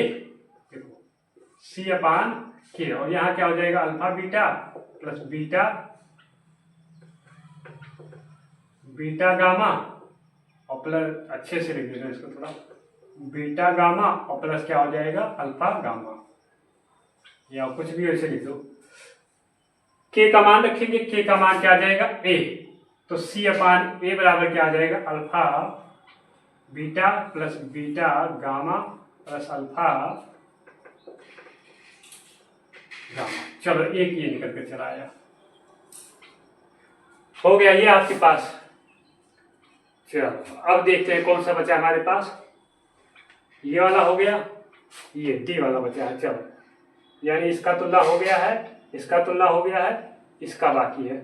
सी अपान के, और यहाँ क्या हो जाएगा alpha beta plus beta beta gamma और प्लस, अच्छे से लिख देना इसको थोड़ा, बीटा गामा और प्लस क्या हो जाएगा अल्फा गामा, या कुछ भी ऐसे लिख दो। के का मान रखेंगे, के का मान क्या आ जाएगा ए, तो सी अपान ए बराबर क्या आ जाएगा alpha beta plus beta gamma plus alpha gamma. चलो एक ये निकल कर चला आया, हो गया ये आपके पास। चलो अब देखते हैं कौन सा बचा हमारे पास, ये वाला हो गया, ये डी वाला बचा है। चलो यानी इसका तुलना हो गया है, इसका तुलना हो गया है, इसका बाकी है।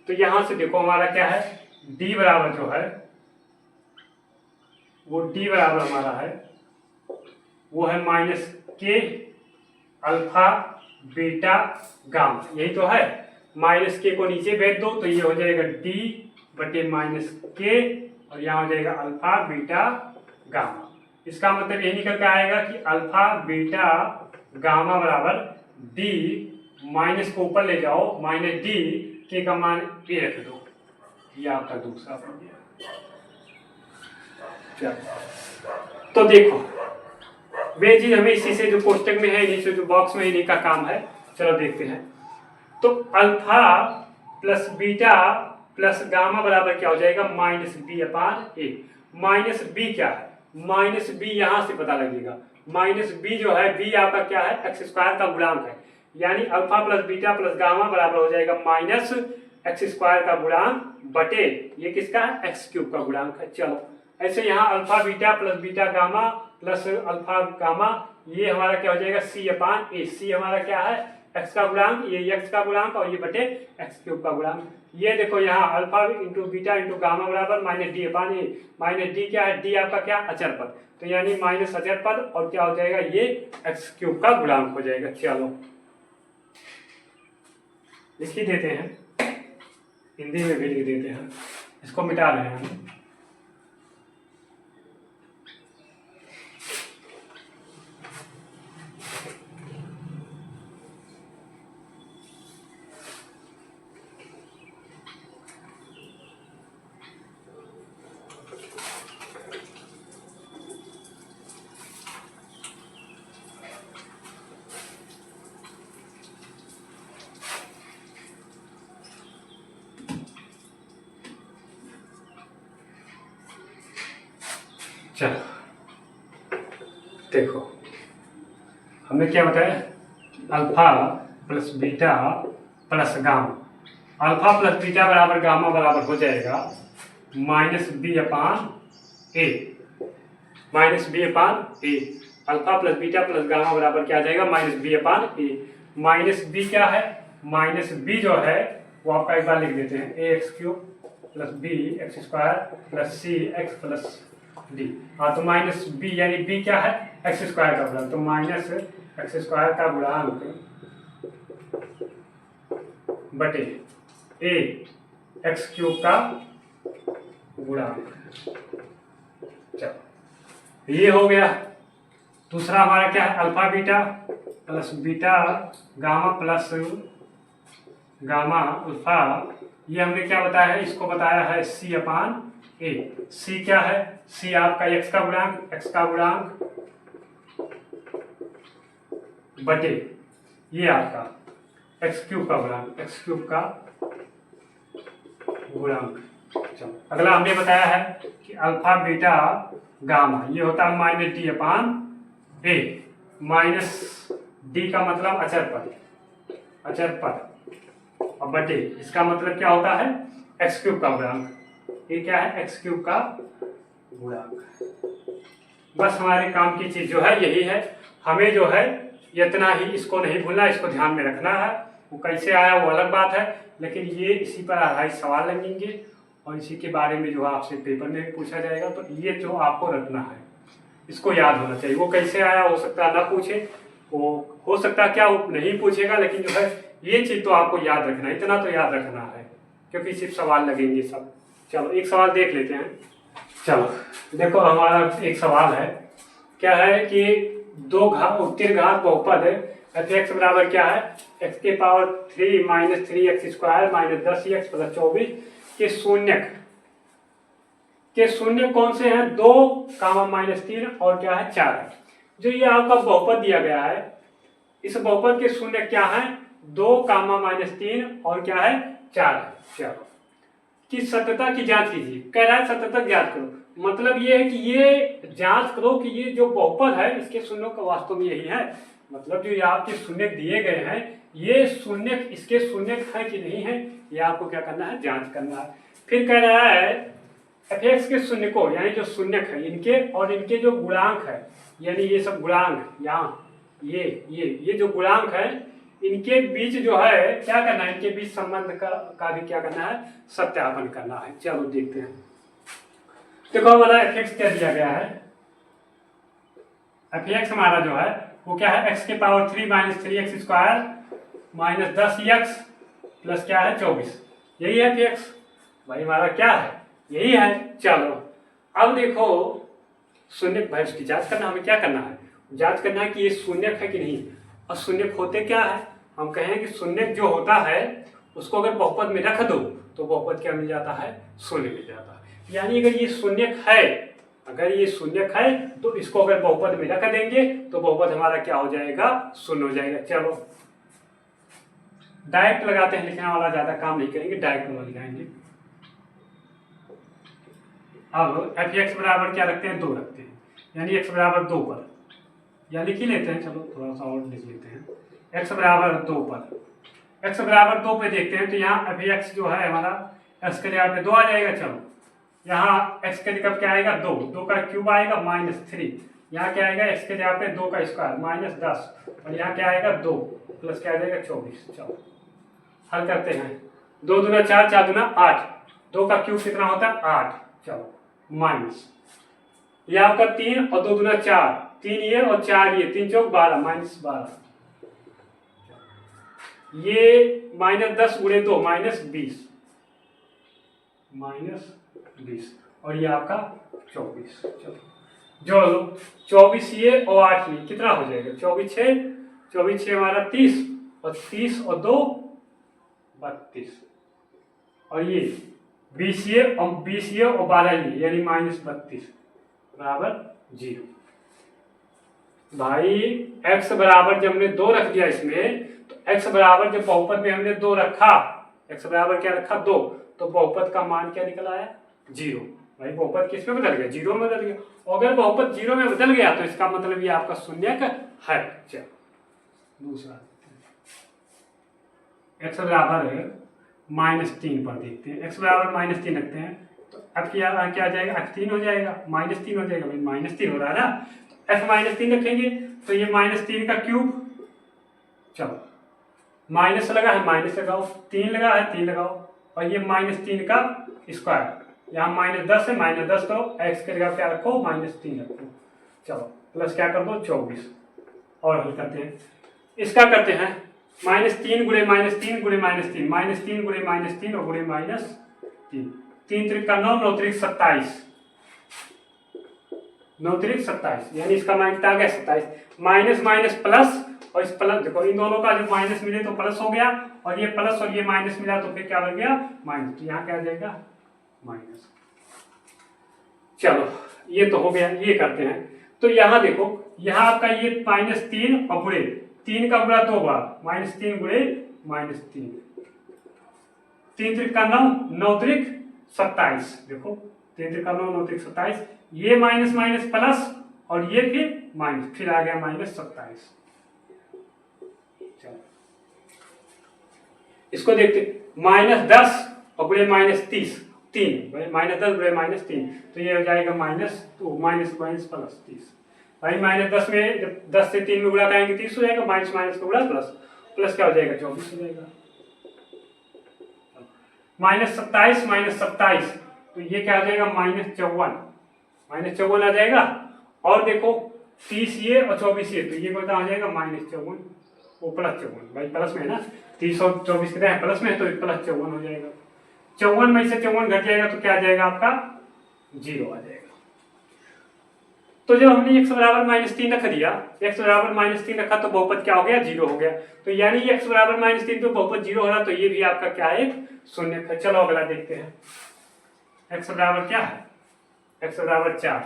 तो यहां से देखो हमारा क्या है, डी बराबर जो है वो डी बराबर हमारा है वो है माइनस के अल्फा बीटा गामा, यही तो है। माइनस के को नीचे भेज दो तो ये हो जाएगा डी बटे माइनस के, और यहाँ हो जाएगा अल्फा बीटा गामा। इसका मतलब यही निकल के आएगा कि अल्फा बीटा गामा बराबर डी, माइनस को ऊपर ले जाओ माइनस डी, के का मान ए रख दो, ये आपका दूसरा हो गया। तो देखो वे चीज हमें इसी से जो कोष्टक में है, नीचे जो बॉक्स में इन्हीं का काम है। चलो देखते हैं, तो alpha plus beta plus gamma बराबर क्या हो जाएगा minus B upon A. Minus B क्या है, माइनस बी यहां से पता लगेगा, माइनस बी जो है, बी आपका क्या है एक्स स्क्वायर का गुणांक है, यानी alpha plus beta plus gamma बराबर हो जाएगा माइनस एक्स स्क्वायर का गुणांक बटे ये किसका है एक्स क्यूब का गुणांक है। चलो ऐसे यहाँ alpha beta plus beta gamma plus alpha gamma, ये हमारा क्या हो जाएगा सी अपान ए। सी हमारा क्या है एक्स का गुणांक, ये एक्स का गुणांक और ये बटे एक्स क्यूब का गुणांक। ये देखो यहाँ alpha into beta into gamma बराबर minus D upon A. Minus D क्या है, डी आपका क्या अचर पद, तो यानी माइनस अचर पद और क्या हो जाएगा ये एक्स क्यूब का गुणांक हो जाएगा। चलो लिख देते हैं, हिंदी में भी लिख देते हैं, इसको मिटा रहे हैं हम। चलो देखो हमने क्या बताया, alpha plus beta plus gamma, alpha plus beta बराबर गामा बराबर हो जाएगा minus B upon A, minus B upon A. Alpha plus beta plus gamma बराबर क्या आ जाएगा minus B upon A. Minus B क्या है, माइनस बी जो है वो आपका एक बार लिख देते हैं A x cube plus B x square plus C x plus D. हाँ तो माइनस बी यानी बी क्या है एक्स स्क्वायर का गुणांक, तो माइनस एक्स स्क्वायर का गुणांक बटे ए एक्स क्यूब का गुणांक। चलो ये हो गया। दूसरा हमारा क्या है alpha beta plus beta gamma plus gamma alpha, ये हमने क्या बताया है, इसको बताया है सी अपान ए। सी क्या है, सी आपका एक्स का गुणांक, एक्स का गुणांक बटे ये आपका एक्स क्यूब का गुणांक, एक्स क्यूब का गुणांक। चलो अगला हमने बताया है कि अल्फा बीटा गामा ये होता है minus D upon A. Minus D का मतलब अचर पद, अचर पद, और बटे इसका मतलब क्या होता है एक्स क्यूब का गुणांक, ये क्या है एक्स क्यूब का गुणांक। बस हमारे काम की चीज जो है यही है, हमें जो है इतना ही, इसको नहीं भूलना, इसको ध्यान में रखना है। वो कैसे आया वो अलग बात है, लेकिन ये इसी पर आधारित सवाल लगेंगे और इसी के बारे में जो आपसे पेपर में भी पूछा जाएगा, तो ये जो आपको रखना है इसको याद होना चाहिए। वो कैसे आया हो सकता है ना पूछे, वो हो सकता है क्या वो नहीं पूछेगा, लेकिन जो है ये चीज तो आपको याद रखना है, इतना तो याद रखना है। क्योंकि सिर्फ सवाल लगेंगे सब। चलो एक सवाल देख लेते हैं। चलो देखो हमारा एक सवाल है, क्या है कि दो उत्तीर्ण घात बहुपद है एफ एक्स बराबर क्या है, एक्स के power 3 minus 3x² minus 10x plus 24 के शून्य कौन से हैं, 2 माइनस 3 और क्या है 4 है। जो ये आपका बहुपद दिया गया है, इस बहुपद के शून्य क्या है, 2 माइनस 3 और क्या है 4 है। चलो कि सत्यता की जांच कीजिए, कह रहा है सत्यता जांच करो, मतलब ये है कि ये जांच करो कि ये जो बहुपद है इसके शून्यों का वास्तव में यही है, मतलब जो ये आपके शून्य दिए गए हैं ये शून्य इसके शून्य है कि नहीं है, ये आपको क्या करना है, जांच करना है। फिर कह रहा है एफ एक्स के शून्य को, यानी जो शून्य है इनके और इनके जो गुणांक है, यानी ये सब गुणांक यहाँ ये जो गुणांक है इनके बीच जो है क्या करना है, इनके बीच संबंध का भी क्या करना है, सत्यापन करना है। चलो देखते हैं। देखो हमारा एफ एक्स क्या दिया गया है, एफ एक्स हमारा जो है वो क्या है, एक्स के power 3 minus 3x² minus 10x plus क्या है 24, यही है एफ एक्स भाई हमारा क्या है, यही है। चलो अब देखो शून्य भाई उसकी जांच करना, हमें क्या करना है, जांच करना है कि ये शून्य है कि नहीं। और शून्य होते क्या है, हम कहें कि शून्य जो होता है उसको अगर बहुपद में रख दो तो बहुपद क्या मिल जाता है, शून्य मिल जाता है। यानी अगर ये शून्य है, अगर ये शून्य है तो इसको अगर बहुपद में रख देंगे तो बहुपद हमारा क्या हो जाएगा, शून्य हो जाएगा। चलो डायरेक्ट लगाते हैं, लिखने वाला ज्यादा काम नहीं करेंगे, डायरेक्ट लगाएंगे। अब एफ एक्स बराबर क्या रखते हैं, 2 रखते हैं, यानी एक्स बराबर 2 पर, या लिख ही लेते हैं, चलो थोड़ा सा और लिख लेते हैं, एक्स बराबर 2 पर, एक्स बराबर 2 पे देखते हैं तो यहाँ एफ एक्स जो है हमारा एक्स के जगह पे 2 आ जाएगा। चलो यहाँ एक्स के जगह क्या आएगा, 2 का क्यूब आएगा -3, यहाँ क्या आएगा एक्स के जगह पे 2 का स्क्वायर -10 और यहाँ क्या आएगा 2 प्लस क्या आ जाएगा 24। चलो हल करते हैं, 2 दूना 4, 4 दूना 8, 2 का क्यूब कितना होता है 8। चलो माइनस ये आपका 3 और 2 दूना 4, 3 ये और 4 ये, 3 चौक 12 -12, ये -10 गुणे 2 -20 और ये आपका 24। चलो जोड़ लो, 24 ये और 8 ये कितना हो जाएगा, 24 6 हमारा 30 और 30 और 2 32 और ये 20 ये और 12 ये यानी -32 बराबर 0। भाई x बराबर जब हमने 2 रख दिया इसमें, तो x बराबर जब बहुपद में हमने 2 रखा, x बराबर क्या रखा 2, तो बहुपद का मान क्या निकल आया 0। भाई बहुपद किस में बदल गया, 0 में बदल गया, और अगर बहुपद 0 में बदल गया तो इसका मतलब ये आपका शून्य है। चलो दूसरा x बराबर -3 पर देखते हैं, x बराबर -3 रखते हैं तो अब क्या आ जाएगा, f3 हो जाएगा, -3 हो जाएगा, भाई -3 हो रहा है ना, तो f -3 रखेंगे तो ये -3 का क्यूब, चलो माइनस लगा है माइनस लगाओ, 3 लगा है 3 लगाओ, और ये -3 का स्क्वायर, यहाँ -10 है -10 करो, x के जगह क्या रखो -3 रखो, चलो प्लस क्या कर दो 24 और हल करते हैं। इसका करते हैं -3 गुणे -3 गुणे -3, -3 गुणे -3 और गुणे -3, 3 त्रिक का 9, 9 त्रिक 27, 9 त्रिक 27, यानी इसका मान कितना आ गया 27। माइनस माइनस प्लस, और इस प्लस देखो इन दोनों का जब माइनस मिले तो प्लस हो गया, और ये प्लस और ये माइनस मिला तो फिर क्या बन गया माइनस, तो यहाँ क्या आ जाएगा माइनस। चलो ये तो हो गया, ये करते हैं तो यहाँ देखो, यहाँ आपका ये -3 और गुणे 3 का गुणा 2 बार, -3 गुणे -3, 3 त्रिक का 9, 9 त्रिक 27, देखो 3 त्रिक का 9, 9 त्रिक 27, ये माइनस माइनस प्लस और ये फिर माइनस, फिर आ गया -27। इसको देखते -10 और गुणे -30, 3 -10 गुणे -3, तो ये हो जाएगा -2 माइनस माइनस प्लस 30। भाई -10 में जब 10 से 3 में गुणा करेंगे 30 हो जाएगा, माइनस माइनस का गुणा प्लस, प्लस क्या हो जाएगा 24 हो जाएगा। -27 तो ये क्या आ जाएगा -54 आ जाएगा, और देखो 30 ये और 24 ये, तो ये कितना आ जाएगा -54 वो +54, भाई प्लस में है ना, 30 और 24 कितना है प्लस में, तो +54 हो जाएगा। 54 में से 54 घट जाएगा तो क्या आ जाएगा आपका 0 आ जाएगा। तो जब हमने x बराबर -3 रख दिया, x बराबर -3 रखा तो बहुपद क्या हो गया 0 हो गया। तो यानी x बराबर -3 तो बहुपद 0 हो रहा, तो ये भी आपका क्या है शून्य है। चलो अगला देखते हैं। x बराबर क्या है, x बराबर 4,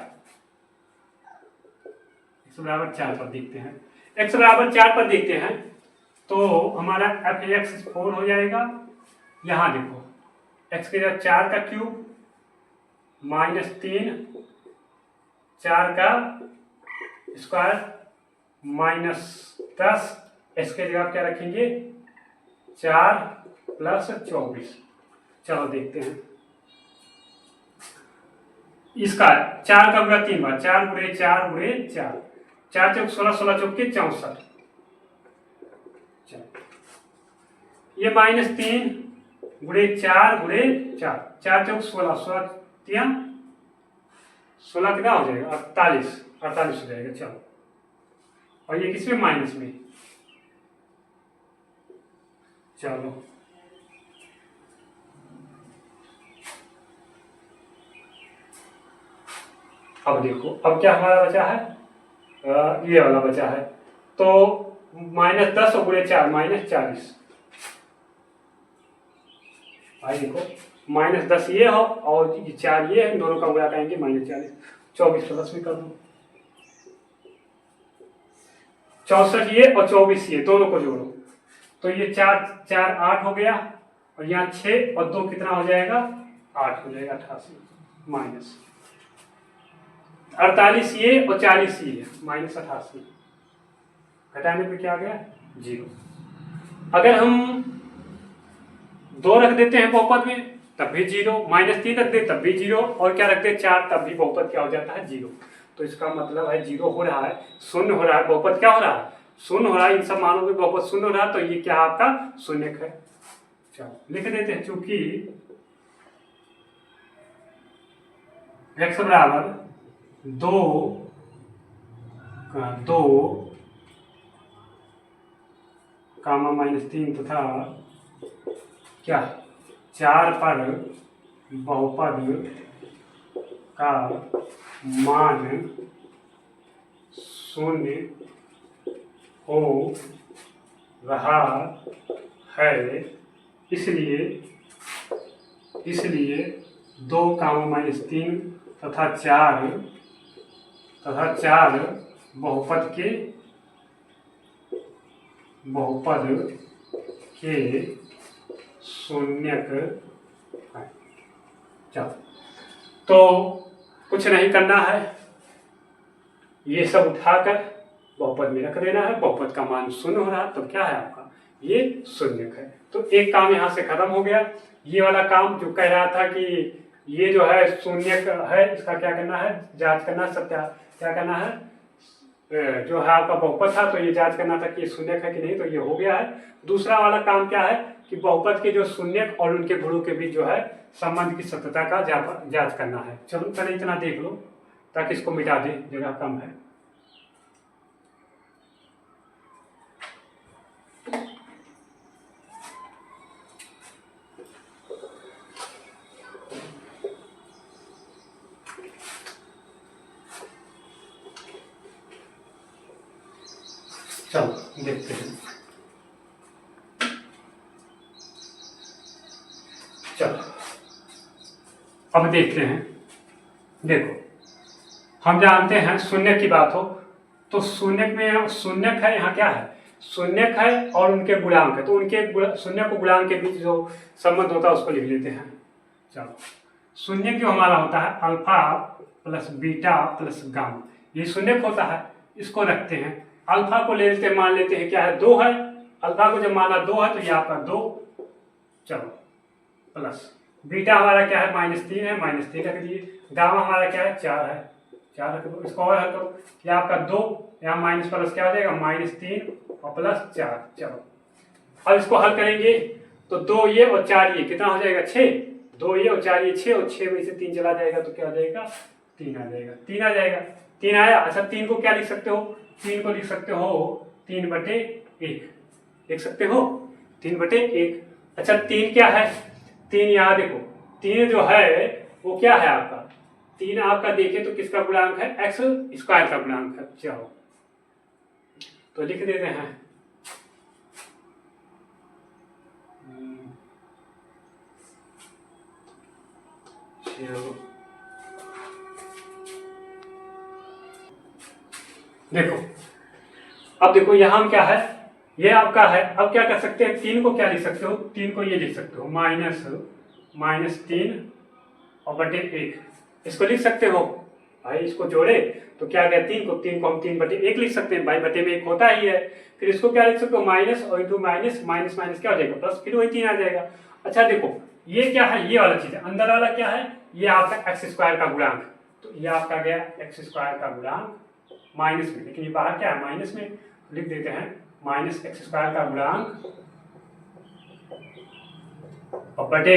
x बराबर 4 पर देखते हैं। x बराबर 4 पर देखते हैं तो हमारा f(x) 4 हो जाएगा। यहाँ देखो x के जगह 4 का क्यूब -3 4 का स्क्वायर -10, इसके जगह क्या रखेंगे 4 + 24। चलो देखते हैं इसका 4 का गुणा 3 बार, 4 × 4 × 4, 4 चौक 16, 16 चौक के 64। ये -3 × 4 × 4, 4 चौक 16, 16 3 16 कितना हो जाएगा 48, 48 हो जाएगा। चलो और ये किसमें माइनस में। चलो अब देखो अब क्या हमारा बचा है, ये वाला बचा है। तो -10 × 4 -40। भाई देखो -10 ये हो और 4 ये है, दोनों का गुणा करेंगे -40, 24 प्लस में कर दो, 64 ये और 24 ये दोनों को जोड़ो तो ये 4 4 8 हो गया, और यहाँ 6 और 2 कितना हो जाएगा 8 हो जाएगा, 88 माइनस 48 ये और 40 ये -88, घटाने पे क्या आ गया 0। अगर हम 2 रख देते हैं बहुपद में तब भी 0, -3 रख दे तब भी 0, और क्या रखते हैं 4 तब भी बहुपद क्या हो जाता है 0। तो इसका मतलब है 0 हो रहा है, शून्य हो रहा है, बहुपद क्या हो रहा है शून्य हो रहा है, इन सब मानों में बहुपद शून्य हो रहा है, तो ये क्या आपका शून्य है। चलो लिख देते हैं, चूंकि x बराबर 2 -3 तथा क्या 4 पर बहुपद का मान शून्य हो रहा है, इसलिए 2 -3 तथा 4 बहुपद के शून्यक है। चलो तो कुछ नहीं करना है, ये सब उठाकर बहुपद में रख देना है, बहुपद का मान शून्य हो रहा है तो क्या है आपका ये शून्यक है। तो एक काम यहाँ से खत्म हो गया। ये वाला काम जो कह रहा था कि ये जो है शून्यक है, इसका क्या करना है जांच करना, क्या करना है जो है आपका बहुपद था तो ये जांच करना था कि ये शून्यक है कि नहीं, तो ये हो गया है। दूसरा वाला काम क्या है कि बहुपद के जो शून्यक और उनके गुणों के बीच जो है संबंध की सत्यता का जांच करना है। चलो पहले इतना देख लो ताकि इसको मिटा दे, जगह कम है। चलो देखते हैं। चलो अब देखते हैं। देखो हम जानते हैं शून्य की बात हो तो शून्यक में शून्यक है, यहाँ क्या है शून्यक है और उनके गुणांक है, तो उनके शून्य को गुणांक के बीच जो संबंध होता है उसको लिख लेते हैं। चलो शून्यक जो हमारा होता है alpha plus beta plus gamma, ये शून्यक होता है, इसको रखते हैं। अल्फा को ले लेते हैं, मान लेते हैं क्या है 2 है, अल्फा को जब माना 2 है तो ये आपका 2, चलो प्लस बीटा हमारा क्या है -3 है, -3 रख दिए। गामा हमारा क्या है 4 है, 4 रख दो, इसको और हल करो, ये आपका 2 यहाँ माइनस प्लस क्या हो जाएगा -3 और +4। चलो अब इसको हल करेंगे तो 2 ये और 4 ये कितना हो जाएगा 6, 2 ये और 4 ये 6, और 6 में से 3 चला जाएगा तो क्या हो जाएगा 3 आ जाएगा, 3 आ जाएगा, 3 आया। अच्छा 3 को क्या लिख सकते हो, 3 को लिख सकते हो 3/1 लिख सकते हो 3/1। अच्छा 3 क्या है, 3 यहाँ देखो, 3 जो है वो क्या है आपका, 3 आपका देखे तो किसका गुणांक है, एक्स स्क्वायर का गुणांक है। चलो तो लिख देते हैं, देखो अब देखो यहाँ हम क्या है, ये आपका है। अब क्या कर सकते हैं, 3 को क्या लिख सकते हो, 3 को ये लिख सकते हो -3 और बटे 1, इसको लिख सकते हो भाई। इसको जोड़े तो क्या गया, 3 को हम 3 बटे 1 लिख सकते हैं भाई, बटे में 1 होता ही है। फिर इसको क्या लिख सकते हो, माइनस और इंटू माइनस, माइनस माइनस क्या हो जाएगा प्लस, फिर वही 3 आ जाएगा। अच्छा देखो ये क्या है, ये वाला चीज है, अंदर वाला क्या है, ये आपका एक्स स्क्वायर का गुणांक, तो ये आपका गया एक्स स्क्वायर का गुणांक माइनस में, लेकिन ये बाहर क्या है माइनस में, लिख देते हैं माइनस एक्स स्क्वायर का गुणांक और बटे,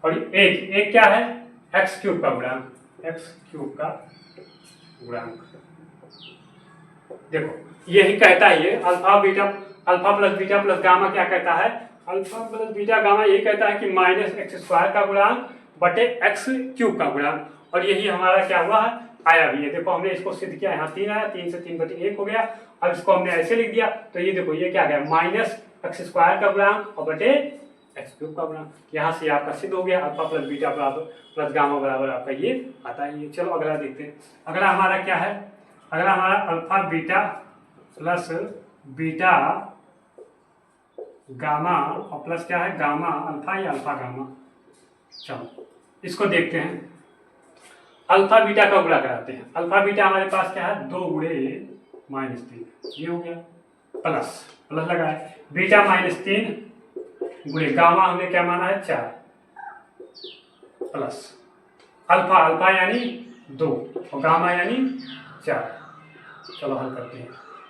और एक क्या है, एक्स क्यूब का गुणांक, एक्स क्यूब का गुणांक। देखो यही कहता है ये alpha plus beta plus gamma क्या कहता है, अल्फा प्लस बीटा गामा ये कहता है कि माइनस एक्स स्क्वायर का गुणांक बटे एक्स क्यूब का गुणांक, और यही हमारा क्या हुआ है, आया भी है। देखो हमने इसको सिद्ध किया, यहाँ 3 आया, 3 से 3 बटे 1 हो गया। अब इसको हमने ऐसे लिख दिया तो ये देखो ये क्या गया, माइनस एक्स स्क्वायर का गुणांक और बटे एक्स क्यूब का गुणांक। यहाँ से आपका सिद्ध हो गया alpha plus beta plus gamma बराबर आपका ये आता है ये। चलो अगला देखते हैं, अगला हमारा क्या है, अगला हमारा alpha beta plus beta gamma और प्लस क्या है गामा अल्फा या अल्फा गामा। चलो इसको देखते हैं, अल्फा बीटा का गुणा कराते हैं। अल्फा बीटा हमारे पास क्या है, 2 गुणे -3, ये हो गया, प्लस प्लस लगा है, बीटा -3 गुणे गामा हमने क्या माना है 4, प्लस अल्फा, अल्फा यानी 2 और गामा यानी 4। चलो हल करते हैं,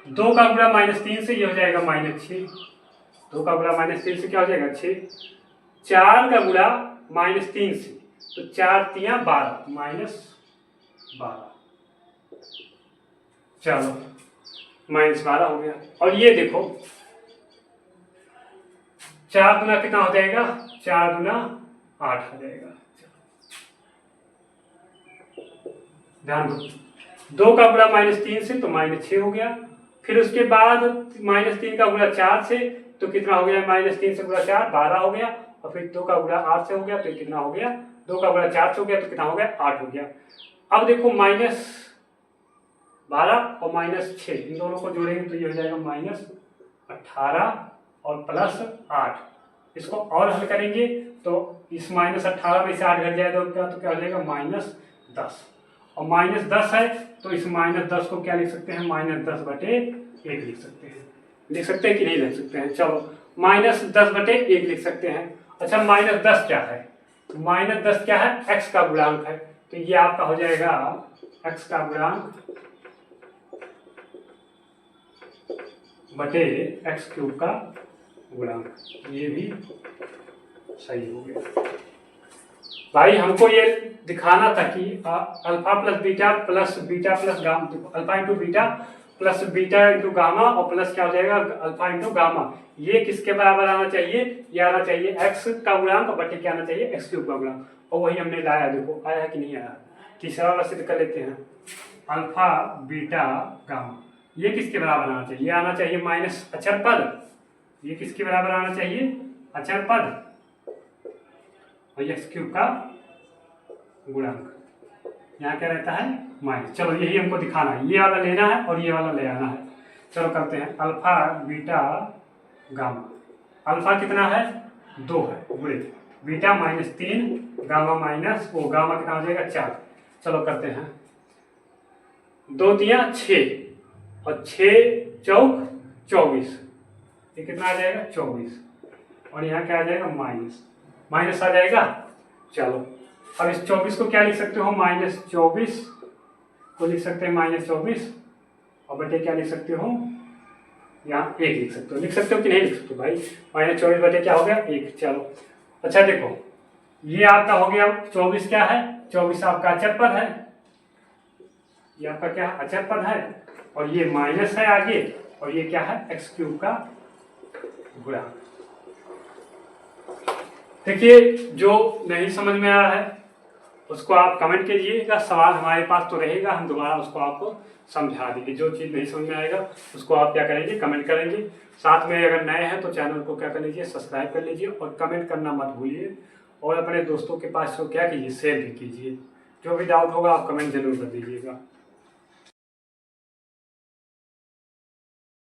2 का गुणा -3 से ये हो जाएगा -6, 2 का गुणा -3 से क्या हो जाएगा 6, 4 का गुणा -3 से तो 4 तिया 12 -12, चलो -12 हो गया। और ये देखो 4 गुना कितना हो जाएगा, 4 गुना 8 हो जाएगा। ध्यान दो, 2 का गुणा -3 से तो -6 हो गया, फिर उसके बाद -3 का गुणा 4 से तो कितना हो गया, -3 से गुणा 4 12 हो गया, और फिर 2 का गुणा 8 से हो गया तो कितना हो गया, 2 का गुणा 4 से हो गया तो कितना हो गया 8 हो गया। अब देखो -12 और -6 इन दोनों को जोड़ेंगे तो ये हो जाएगा -18 और +8। इसको और हल करेंगे तो इस -18 में से 8 घट जाएगा तो क्या हो जाएगा -10, और -10 है तो इस -10 को क्या लिख सकते हैं, -10 बटे 1 लिख सकते हैं। लिख सकते हैं कि नहीं लिख सकते हैं, चलो -10 बटे 1 लिख सकते हैं। अच्छा -10 क्या है, -10 क्या है, x का गुणांक है, तो ये आपका हो जाएगा x का गुणांक बटे एक्स क्यूब का गुणांक, ये भी सही हो गया। भाई हमको ये दिखाना था कि alpha plus beta plus gamma, alpha into beta plus beta into gamma और प्लस क्या हो जाएगा अल्फा इंटू गामा, ये किसके बराबर आना चाहिए, ये आना चाहिए एक्स का गुणांक और बटे क्या आना चाहिए एक्स क्यूब का गुणांक, और वही हमने लाया। देखो आया है कि नहीं आया। तीसरा वाला सिद्ध कर लेते हैं, अल्फा बीटा गामा ये किसके बराबर आना चाहिए, ये आना चाहिए माइनस अचर पद, ये किसके बराबर आना चाहिए अचर पद और एक्स क्यूब का गुणांक, यहाँ क्या रहता है माइनस। चलो यही हमको दिखाना है, ये वाला लेना है और ये वाला ले आना है। चलो करते हैं, अल्फा बीटा गामा, अल्फा कितना है 2 है गुणे बीटा -3 गामा गामा कितना हो जाएगा 4। चलो करते हैं, 2 तिया 6 और 6 चौक 24, ये कितना आ जाएगा 24, और यहाँ क्या आ जाएगा माइनस आ जाएगा। चलो अब इस 24 को क्या लिख सकते हो, -24 को लिख सकते हैं -24 और बटे क्या लिख सकते हो, यहाँ 1 लिख सकते हो। लिख सकते हो कि नहीं लिख सकते हो भाई, -24 बटे क्या हो गया 1। चलो अच्छा देखो ये आपका हो गया 24 क्या है, 24 आपका अचर पद है, ये आपका क्या अचर पद है, और ये माइनस है आगे, और ये क्या है एक्स क्यूब का गुणांक। देखिए, जो नहीं समझ में आ रहा है उसको आप कमेंट कीजिएगा, सवाल हमारे पास तो रहेगा, हम दोबारा उसको आपको समझा देंगे। जो चीज़ नहीं समझ में आएगा उसको आप क्या करेंगे, कमेंट करेंगे। साथ में अगर नए हैं तो चैनल को क्या कर लीजिए, सब्सक्राइब कर लीजिए और कमेंट करना मत भूलिए। और अपने दोस्तों के पास को क्या कीजिए, शेयर भी कीजिए। जो भी डाउट होगा आप कमेंट जरूर कर दीजिएगा।